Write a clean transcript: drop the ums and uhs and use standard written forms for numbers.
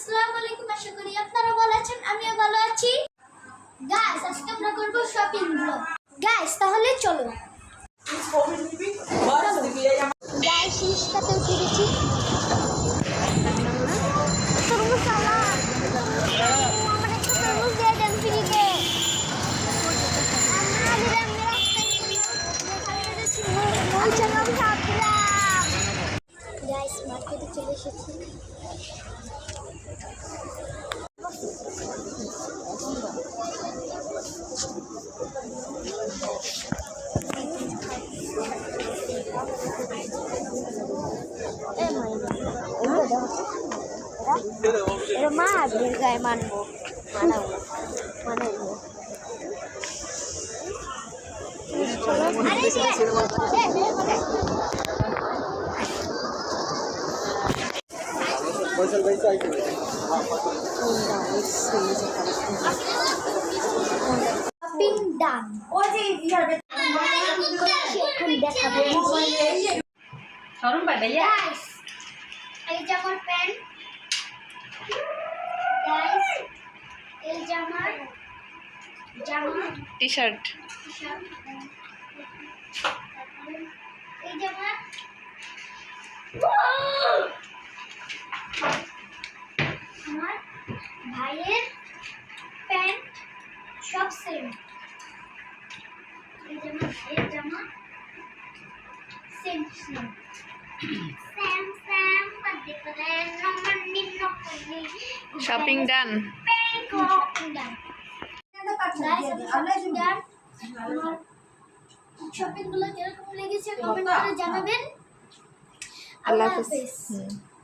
আসসালামু আলাইকুম, আশা করি আপনারা ভালো আছেন, আমিও ভালো আছি। গাইস, আজকে আমরা করব শপিং ব্লগ। গাইস, তাহলে চলো। গাইস, রিস্কাতে উঠে গেছি। তরমুজ চালা। আমার একটা তরমুজ দিয়ে দেন ফ্রিতে। গাইস, মার্কেটে চলে এসেছি। এটা মা আগের গায়ে মানবো মানাবো মানাবো শপিং ডান। এখন দেখাবো গাইস, এই যে আমার প্যান্ট। গাইস, এই যে আমার জামা টি-শার্ট। এই যে আমার আমার ভাইয়ের প্যান্ট সব সেম। এই যে আমার ভাইয়ের জামা সেম সেম সেম সেম পাতে করে নম্বর নিম্ন করলি। শপিং ডান। শপিং ডান। গাইস, শপিং ডান। শপিং গুলো কিরকম লেগেছে কমেন্ট করে জানাবেন। আল্লাহ হাফেজ। হাফেজ।